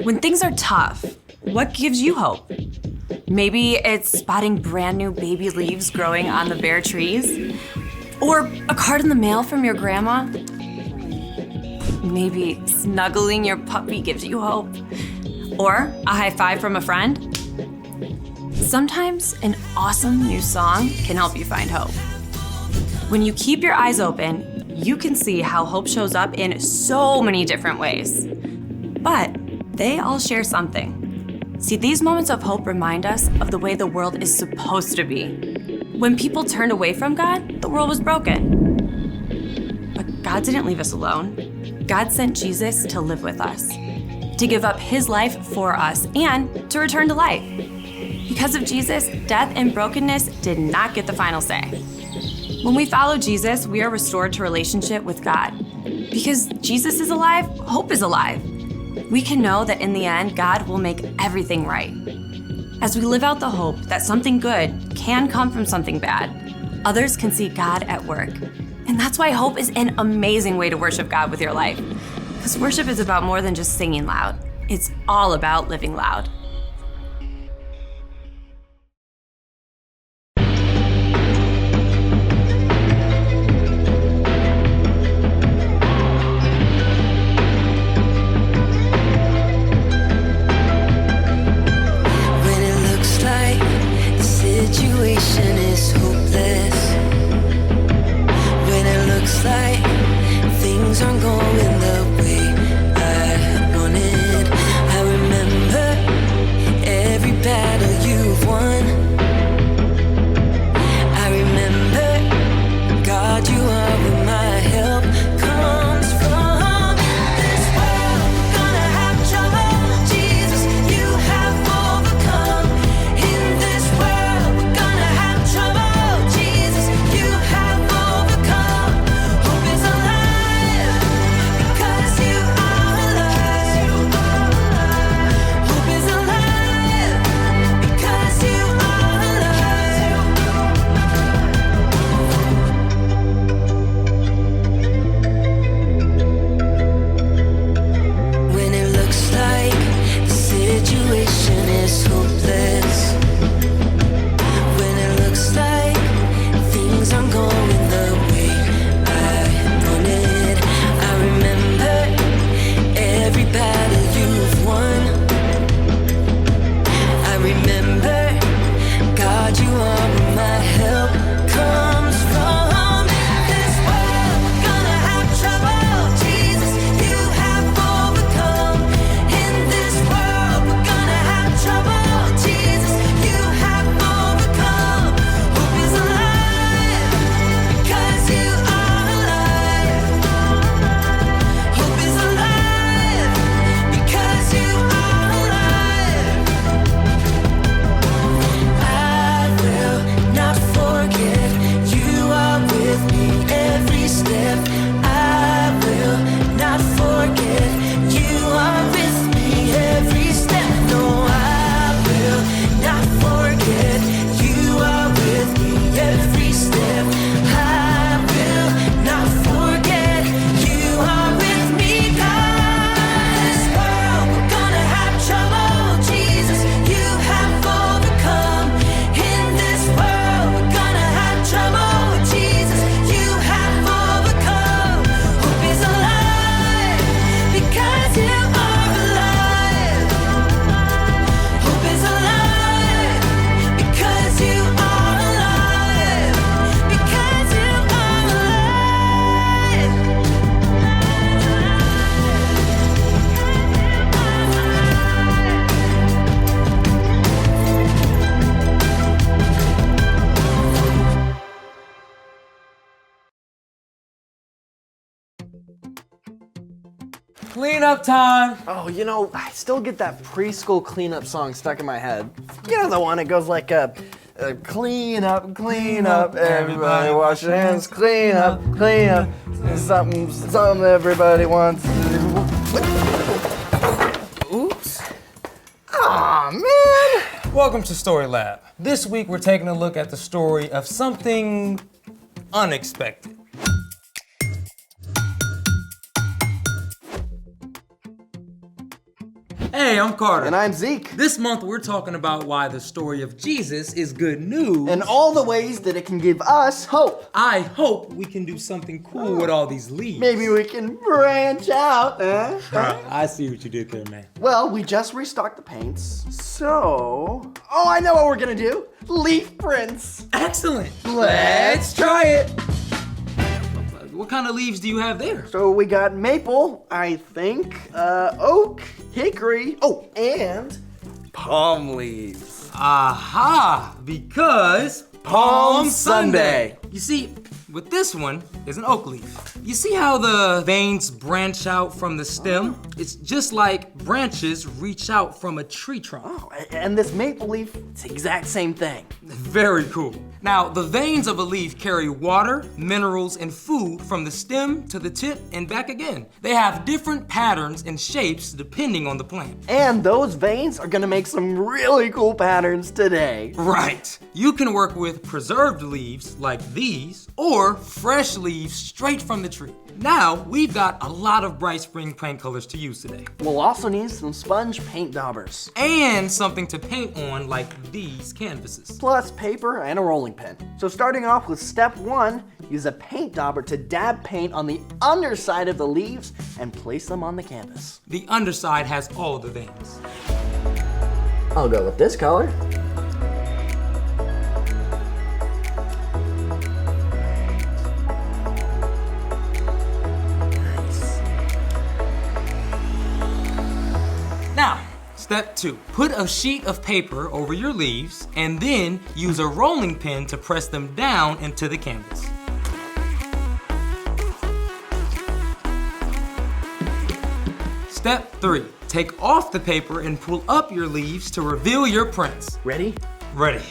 When things are tough, what gives you hope? Maybe it's spotting brand new baby leaves growing on the bare trees? Or a card in the mail from your grandma? Maybe snuggling your puppy gives you hope? Or a high five from a friend? Sometimes an awesome new song can help you find hope. When you keep your eyes open, you can see how hope shows up in so many different ways. But they all share something. See, these moments of hope remind us of the way the world is supposed to be. When people turned away from God, the world was broken. But God didn't leave us alone. God sent Jesus to live with us, to give up his life for us, and to return to life. Because of Jesus, death and brokenness did not get the final say. When we follow Jesus, we are restored to relationship with God. Because Jesus is alive, hope is alive. We can know that in the end, God will make everything right. As we live out the hope that something good can come from something bad, others can see God at work. And that's why hope is an amazing way to worship God with your life. Because worship is about more than just singing loud. It's all about living loud. Situation is hopeless. When it looks like things aren't going the way I wanted, I remember every battle you've won. I remember, God, you are where my help comes from. This world, we're gonna have trouble. Jesus, you have overcome. In this world, we're gonna have trouble. Jesus, you have overcome. Hope is alive because you are alive. Hope is alive because you are alive. When it looks like the situation is hopeless. When it looks like things aren't going the way I wanted, I remember every battle you've won. I remember, God, you are where my help comes from. This world, we're gonna have trouble. Jesus, you have overcome. In this world, we're gonna have trouble. Jesus, you have overcome. Hope is alive because you are alive. Hope is alive because you are alive. I will not forget you are with me every step. I will not forget you are with me every step. No, I will not forget you are with me every step. I will not forget you are with me, God. This world, we're gonna have trouble. Jesus, you have overcome. In this world, we're gonna have trouble. Jesus, you have overcome. Hope is alive because you are alive. Hope is alive because you are alive. Because you are alive. Cleanup time! Oh, I still get that preschool cleanup song stuck in my head. You know the one that goes like, clean up, everybody wash your hands, clean up, something everybody wants. Oops. Aw, man! Welcome to Story Lab. This week we're taking a look at the story of something unexpected. Hey, I'm Carter. And I'm Zeke. This month we're talking about why the story of Jesus is good news. And all the ways that it can give us hope. I hope we can do something cool with all these leaves. Maybe we can branch out, I see what you did there, man. Well, we just restocked the paints, so... Oh, I know what we're gonna do. Leaf prints. Excellent. Let's try it. What kind of leaves do you have there? So we got maple, I think, oak, hickory, oh, and palm leaves. Aha! Because Palm Sunday. You see, with this one is an oak leaf. You see how the veins branch out from the stem? It's just like branches reach out from a tree trunk. Oh, and this maple leaf, it's the exact same thing. Very cool. Now, the veins of a leaf carry water, minerals, and food from the stem to the tip and back again. They have different patterns and shapes depending on the plant. And those veins are gonna make some really cool patterns today. Right. You can work with preserved leaves like these or fresh leaves straight from the tree. Now, we've got a lot of bright spring paint colors to use today. We'll also need some sponge paint daubers. And something to paint on like these canvases. Plus paper and a rolling pin. So starting off with step 1, use a paint dauber to dab paint on the underside of the leaves and place them on the canvas. The underside has all the veins. I'll go with this color. Now, step 2. Put a sheet of paper over your leaves and then use a rolling pin to press them down into the canvas. Step 3. Take off the paper and pull up your leaves to reveal your prints. Ready? Ready.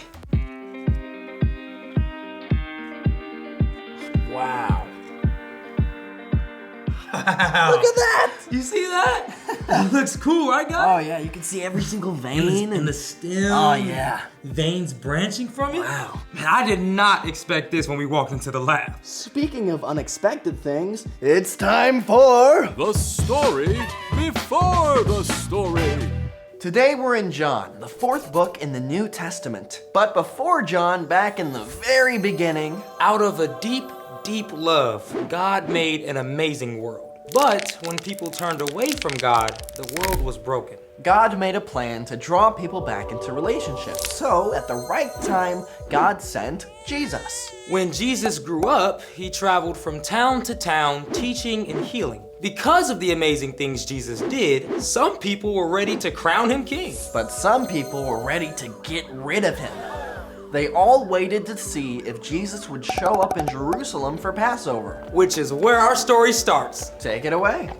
Wow. Wow. Look at that! You see that? It looks cool, right, guys? Oh yeah, you can see every single vein. And the stem. Oh yeah. Veins branching from it. Wow. Man, I did not expect this when we walked into the lab. Speaking of unexpected things, it's time for... The story before the story. Today we're in John, the 4th book in the New Testament. But before John, back in the very beginning, Out of a deep, deep love, God made an amazing world. But when people turned away from God, the world was broken. God made a plan to draw people back into relationships. So at the right time, God sent Jesus. When Jesus grew up, he traveled from town to town teaching and healing. Because of the amazing things Jesus did, some people were ready to crown him king. But some people were ready to get rid of him. They all waited to see if Jesus would show up in Jerusalem for Passover. Which is where our story starts. Take it away.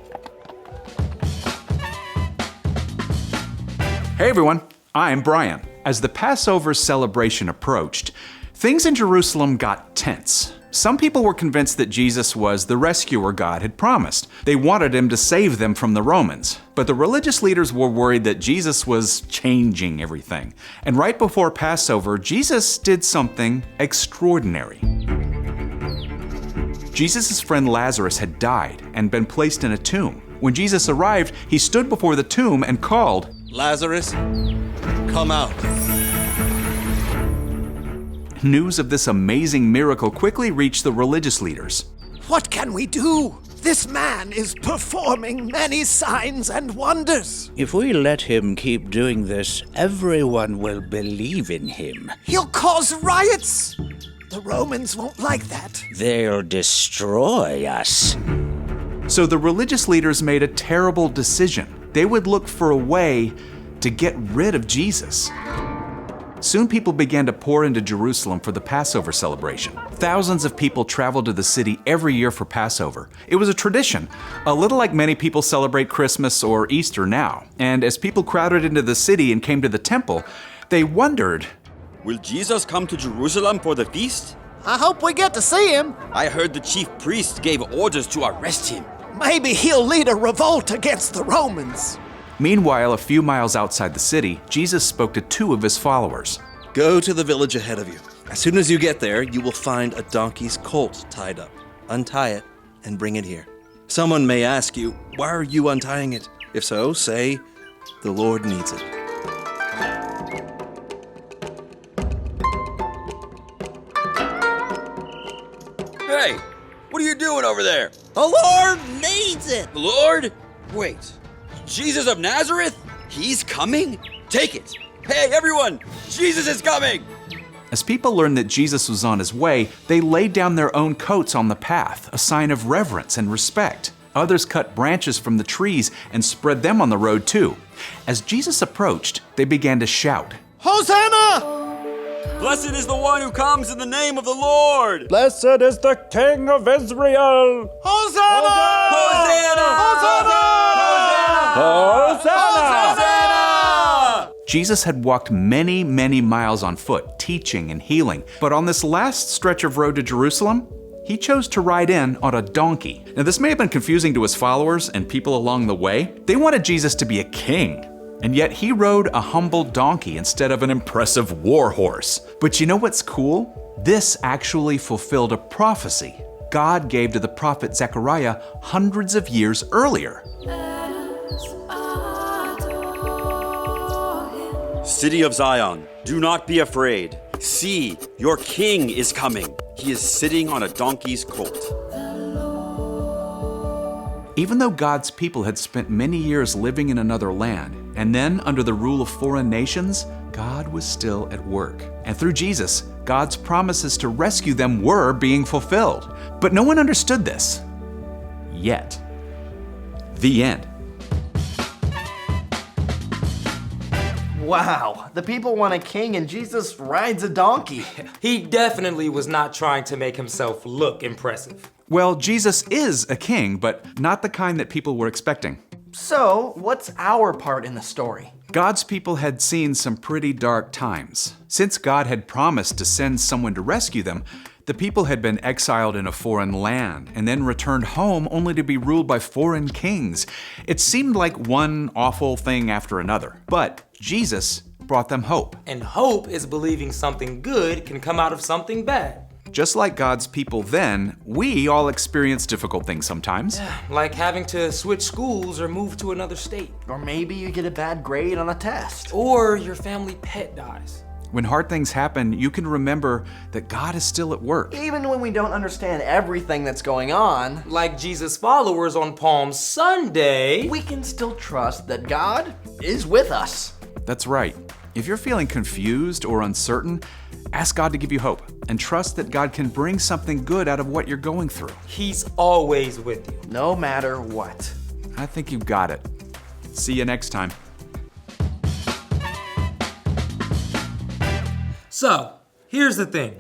Hey everyone, I'm Brian. As the Passover celebration approached, things in Jerusalem got tense. Some people were convinced that Jesus was the rescuer God had promised. They wanted him to save them from the Romans. But the religious leaders were worried that Jesus was changing everything. And right before Passover, Jesus did something extraordinary. Jesus' friend Lazarus had died and been placed in a tomb. When Jesus arrived, he stood before the tomb and called, Lazarus, come out. News of this amazing miracle quickly reached the religious leaders. What can we do? This man is performing many signs and wonders. If we let him keep doing this, everyone will believe in him. He'll cause riots. The Romans won't like that. They'll destroy us. So the religious leaders made a terrible decision. They would look for a way to get rid of Jesus. Soon people began to pour into Jerusalem for the Passover celebration. Thousands of people traveled to the city every year for Passover. It was a tradition, a little like many people celebrate Christmas or Easter now. And as people crowded into the city and came to the temple, they wondered, Will Jesus come to Jerusalem for the feast? I hope we get to see him. I heard the chief priest gave orders to arrest him. Maybe he'll lead a revolt against the Romans. Meanwhile, a few miles outside the city, Jesus spoke to 2 of his followers. Go to the village ahead of you. As soon as you get there, you will find a donkey's colt tied up. Untie it and bring it here. Someone may ask you, why are you untying it? If so, say, The Lord needs it. Hey, what are you doing over there? The Lord needs it. The Lord? Wait, Jesus of Nazareth? He's coming? Take it. Hey, everyone, Jesus is coming. As people learned that Jesus was on his way, they laid down their own coats on the path, a sign of reverence and respect. Others cut branches from the trees and spread them on the road too. As Jesus approached, they began to shout, Hosanna! Blessed is the one who comes in the name of the Lord. Blessed is the King of Israel! Hosanna! Hosanna! Hosanna! Hosanna! Jesus had walked many, many miles on foot, teaching and healing. But on this last stretch of road to Jerusalem, he chose to ride in on a donkey. Now, this may have been confusing to his followers and people along the way. They wanted Jesus to be a king, and yet he rode a humble donkey instead of an impressive war horse. But you know what's cool? This actually fulfilled a prophecy God gave to the prophet Zechariah hundreds of years earlier. City of Zion, do not be afraid. See, your king is coming. He is sitting on a donkey's colt. Even though God's people had spent many years living in another land, and then under the rule of foreign nations, God was still at work. And through Jesus, God's promises to rescue them were being fulfilled. But no one understood this. Yet. The end. Wow, the people want a king and Jesus rides a donkey. He definitely was not trying to make himself look impressive. Well, Jesus is a king, but not the kind that people were expecting. So, what's our part in the story? God's people had seen some pretty dark times. Since God had promised to send someone to rescue them, the people had been exiled in a foreign land and then returned home only to be ruled by foreign kings. It seemed like one awful thing after another. But Jesus brought them hope. And hope is believing something good can come out of something bad. Just like God's people then, we all experience difficult things sometimes. Like having to switch schools or move to another state. Or maybe you get a bad grade on a test. Or your family pet dies. When hard things happen, you can remember that God is still at work. Even when we don't understand everything that's going on, like Jesus' followers on Palm Sunday, we can still trust that God is with us. That's right. If you're feeling confused or uncertain, ask God to give you hope and trust that God can bring something good out of what you're going through. He's always with you. No matter what. I think you've got it. See you next time. So, here's the thing.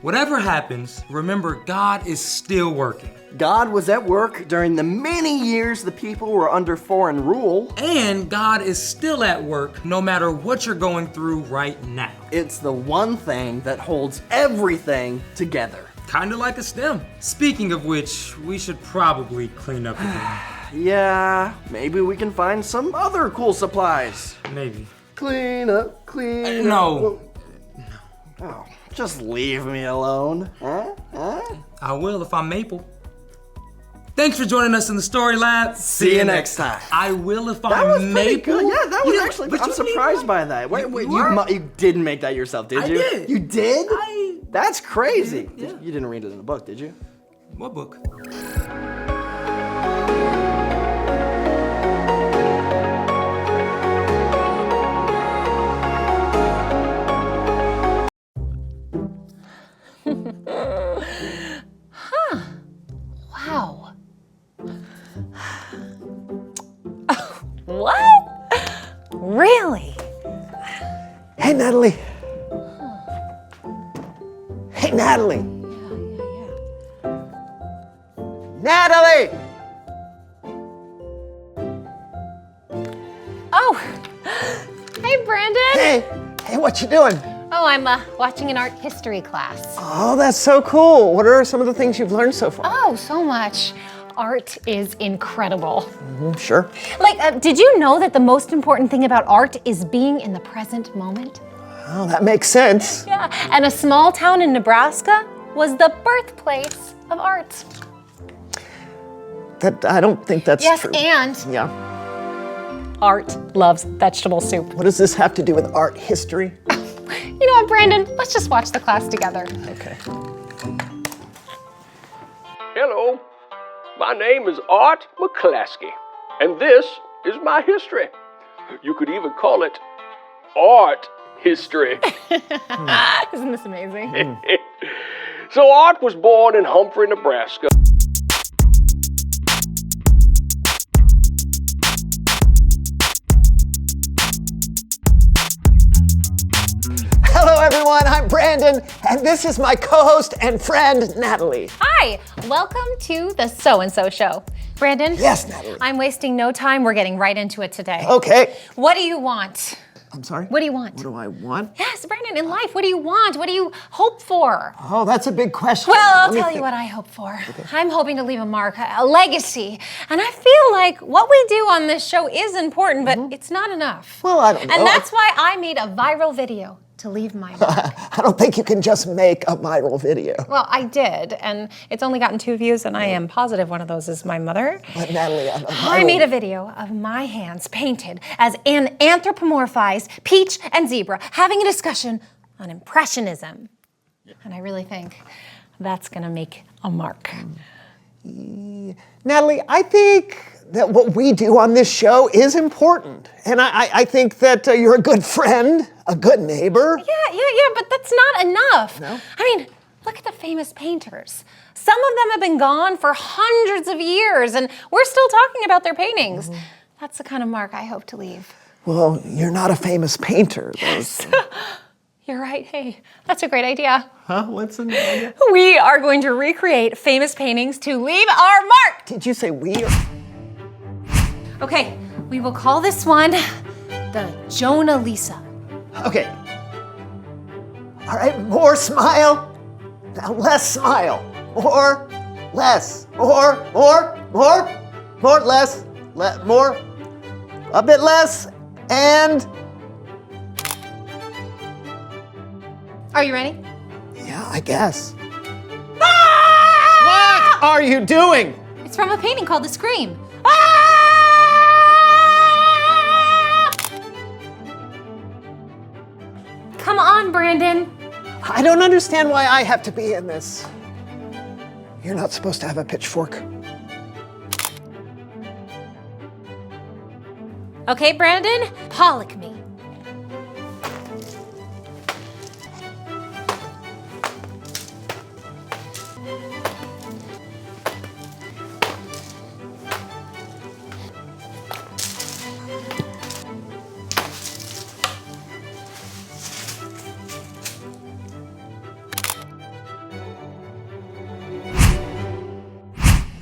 Whatever happens, remember God is still working. God was at work during the many years the people were under foreign rule. And God is still at work no matter what you're going through right now. It's the one thing that holds everything together. Kinda like a stem. Speaking of which, we should probably clean up again. Yeah, maybe we can find some other cool supplies. Maybe. Clean up, clean No. up. Oh, just leave me alone. Huh? I will if I'm Maple. Thanks for joining us in the Story Lab. See you next time. I will if That I'm was pretty Maple. good. Yeah, that was You- actually. but I'm you surprised need- by that. Wait, You you didn't make that yourself, did I you? did. You did? I- That's crazy. Yeah. You didn't read it in a book, did you? What book? Wow. What? Really? Hey, Natalie. Hey, Natalie. Natalie! Oh, hey, Brandon. Hey, what you doing? Oh, I'm watching an art history class. Oh, that's so cool. What are some of the things you've learned so far? Oh, so much. Art is incredible. Sure. Like, did you know that the most important thing about art is being in the present moment? Oh, that makes sense. Yeah, and a small town in Nebraska was the birthplace of art. I don't think that's Yes, true. and Yeah. Art loves vegetable soup. What does this have to do with art history? You know what, Brandon? Let's just watch the class together. Okay. Hello, my name is Art McClaskey, and this is my history. You could even call it art history. Isn't this amazing? So Art was born in Humphrey, Nebraska. Hello, everyone. I'm Brandon, and this is my co-host and friend, Natalie. Hi, welcome to the So-and-So Show. Brandon? Yes, Natalie. I'm wasting no time. We're getting right into it today. Okay. What do you want? I'm sorry? What do you want? What do I want? Yes, Brandon, in life, what do you want? What do you hope for? Oh, that's a big question. Well, I'll tell you what I hope for. Okay. I'm hoping to leave a mark, a legacy. And I feel like what we do on this show is important, but it's not enough. Well, I don't know. And that's why I made a viral video to leave my mark. I don't think you can just make a viral video. Well, I did, and it's only gotten 2 views, and I am positive one of those is my mother. But Natalie, I made a video of my hands painted as an anthropomorphized peach and zebra having a discussion on Impressionism. And I really think that's gonna make a mark. Natalie, I think that what we do on this show is important. And I think that you're a good friend, a good neighbor. Yeah, but that's not enough. No? I mean, look at the famous painters. Some of them have been gone for hundreds of years, and we're still talking about their paintings. That's the kind of mark I hope to leave. Well, you're not a famous painter, though. Yes. You're right. Hey, that's a great idea. Huh? What's an idea? We are going to recreate famous paintings to leave our mark. Did you say we? Okay, we will call this one the Jonah Lisa. Okay. All right, more smile. Now less smile. More, less. More, less. More, a bit less, and... Are you ready? Yeah, I guess. Ah! What are you doing? It's from a painting called The Scream. Come on, Brandon. I don't understand why I have to be in this. You're not supposed to have a pitchfork. Okay, Brandon, Pollock me.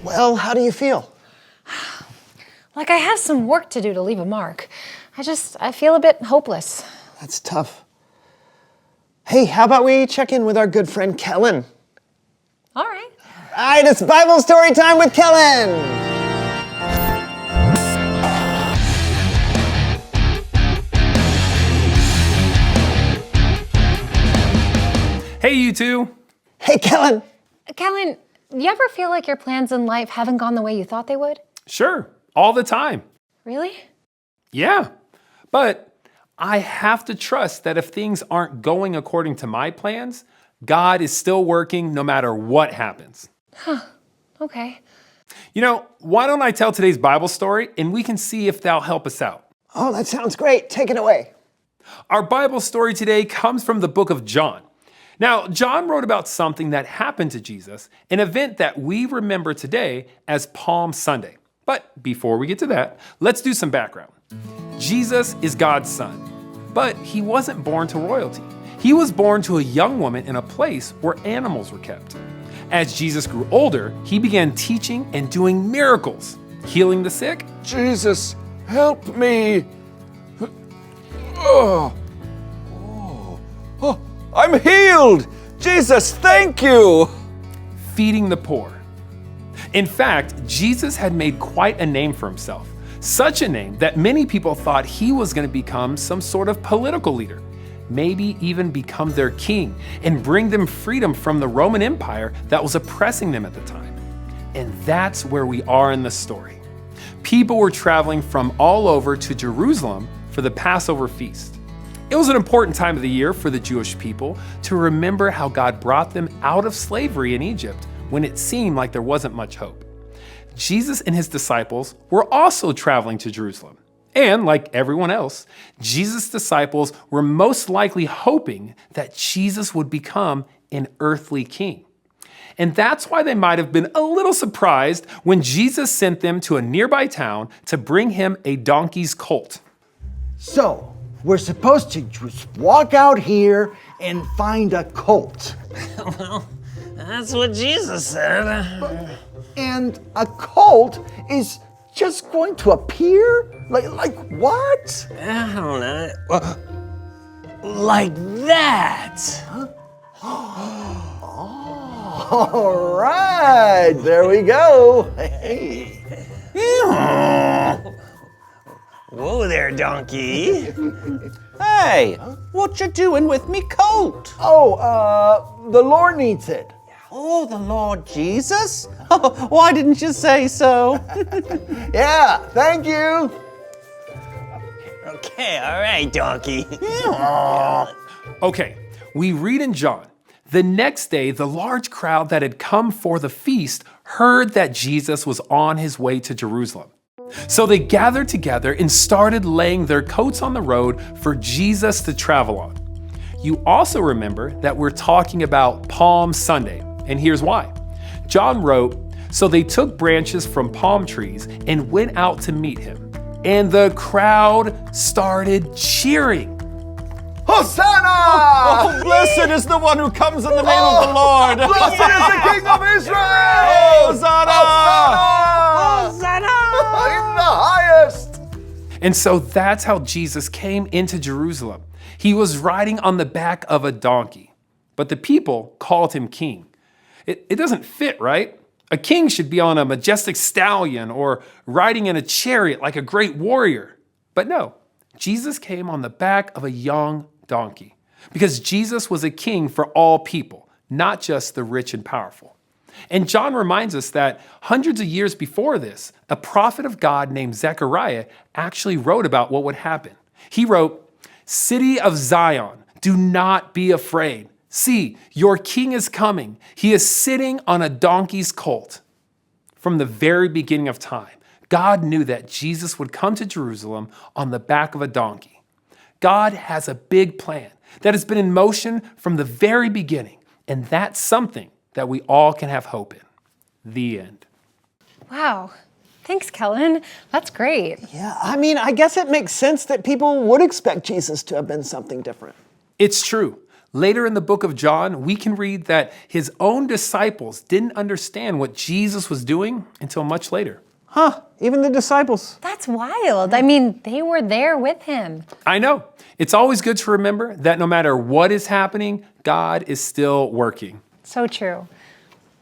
Well, how do you feel? Like I have some work to do to leave a mark. I feel a bit hopeless. That's tough. Hey, how about we check in with our good friend Kellen? All right. All right, it's Bible story time with Kellen. Hey, you two. Hey, Kellen. Kellen, you ever feel like your plans in life haven't gone the way you thought they would? Sure, all the time. Really? Yeah, but I have to trust that if things aren't going according to my plans, God is still working no matter what happens. Huh, okay. You know, why don't I tell today's Bible story and we can see if that'll help us out. Oh, that sounds great. Take it away. Our Bible story today comes from the book of John. Now, John wrote about something that happened to Jesus, an event that we remember today as Palm Sunday. But before we get to that, let's do some background. Jesus is God's son, but he wasn't born to royalty. He was born to a young woman in a place where animals were kept. As Jesus grew older, he began teaching and doing miracles, healing the sick. Jesus, help me. Oh, I'm healed. Jesus, thank you. Feeding the poor. In fact, Jesus had made quite a name for himself, such a name that many people thought he was going to become some sort of political leader, maybe even become their king and bring them freedom from the Roman Empire that was oppressing them at the time. And that's where we are in the story. People were traveling from all over to Jerusalem for the Passover feast. It was an important time of the year for the Jewish people to remember how God brought them out of slavery in Egypt when it seemed like there wasn't much hope. Jesus and his disciples were also traveling to Jerusalem. And like everyone else, Jesus' disciples were most likely hoping that Jesus would become an earthly king. And that's why they might have been a little surprised when Jesus sent them to a nearby town to bring him a donkey's colt. So, we're supposed to just walk out here and find a colt. Well, that's what Jesus said. And a colt is just going to appear? Like what? I don't know. Well, like that. All right, there we go. Hey. Whoa there, donkey. Hey, what you doing with me coat? Oh, the Lord needs it. Oh, the Lord Jesus? Oh, why didn't you say so? Yeah, thank you. Okay, all right, donkey. Okay, we read in John, the next day, the large crowd that had come for the feast heard that Jesus was on his way to Jerusalem. So they gathered together and started laying their coats on the road for Jesus to travel on. You also remember that we're talking about Palm Sunday, and here's why. John wrote, "So they took branches from palm trees and went out to meet him. And the crowd started cheering." Hosanna! Oh, blessed is the one who comes in the name of the Lord. Blessed is the King of Israel! Hosanna! Hosanna! In the highest! And so that's how Jesus came into Jerusalem. He was riding on the back of a donkey, but the people called him king. It doesn't fit, right? A king should be on a majestic stallion or riding in a chariot like a great warrior. But no, Jesus came on the back of a young donkey because Jesus was a king for all people, not just the rich and powerful. And John reminds us that hundreds of years before this, a prophet of God named Zechariah actually wrote about what would happen. He wrote, "City of Zion, do not be afraid. See, your king is coming. He is sitting on a donkey's colt." From the very beginning of time, God knew that Jesus would come to Jerusalem on the back of a donkey. God has a big plan that has been in motion from the very beginning, and that's something that we all can have hope in. The end. Wow. Thanks, Kellen. That's great. Yeah, I mean, I guess it makes sense that people would expect Jesus to have been something different. It's true. Later in the book of John, we can read that his own disciples didn't understand what Jesus was doing until much later. Huh, even the disciples. That's wild. I mean, they were there with him. I know. It's always good to remember that no matter what is happening, God is still working. So true.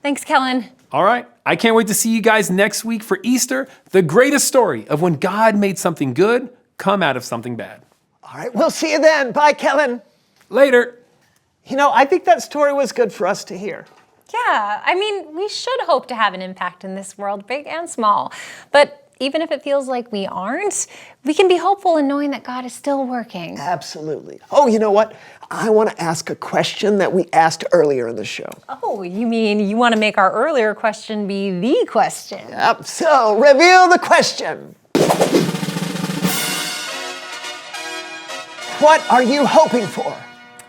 Thanks, Kellen. All right. I can't wait to see you guys next week for Easter, the greatest story of when God made something good come out of something bad. All right, we'll see you then. Bye, Kellen. Later. You know, I think that story was good for us to hear. Yeah, I mean, we should hope to have an impact in this world, big and small. But even if it feels like we aren't, we can be hopeful in knowing that God is still working. Absolutely. Oh, you know what? I want to ask a question that we asked earlier in the show. Oh, you mean you want to make our earlier question be the question? Yep, so reveal the question. What are you hoping for?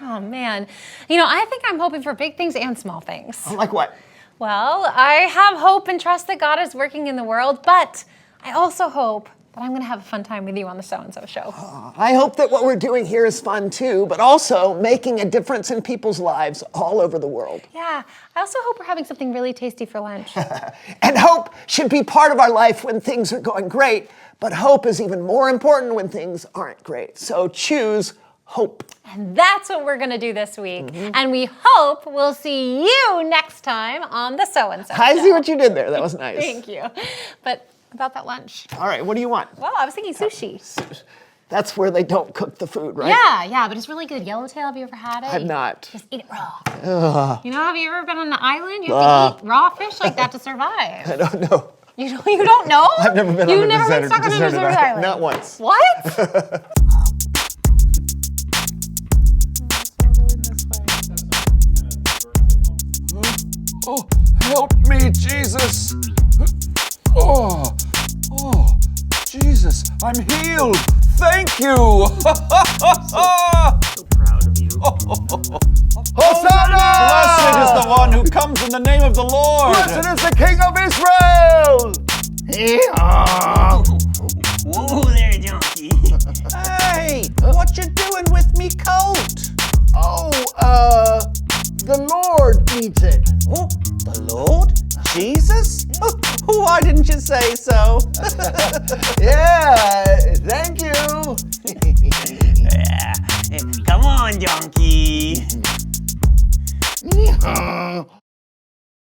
Oh, man. You know, I think I'm hoping for big things and small things. Like what? Well, I have hope and trust that God is working in the world, but I also hope that I'm going to have a fun time with you on the So-and-So Show. I hope that what we're doing here is fun too, but also making a difference in people's lives all over the world. Yeah, I also hope we're having something really tasty for lunch. And hope should be part of our life when things are going great, but hope is even more important when things aren't great. So choose hope. And that's what we're going to do this week. And we hope we'll see you next time on the So-and-So Show. I see what you did there. That was nice. Thank you. But about that lunch. All right, what do you want? Well, I was thinking sushi. That's where they don't cook the food, right? Yeah, but it's really good. Yellowtail, have you ever had it? I've not. Just eat it raw. Ugh. You know, have you ever been on an island? You have to eat raw fish like that to survive. I don't know. You don't know? I've never been You've on a never been deserted, stuck on a deserted deserted island. Not once. What? Oh, help me, Jesus. Oh, Jesus, I'm healed. Thank you. So proud of you. Hosanna! Blessed is the one who comes in the name of the Lord. Blessed is the King of Israel. Whoa there, donkey. Hey, what you doing with me coat? Oh, the Lord needs it. Oh, the Lord? Jesus? Why didn't you say so? Yeah, thank you. Yeah. Come on, donkey.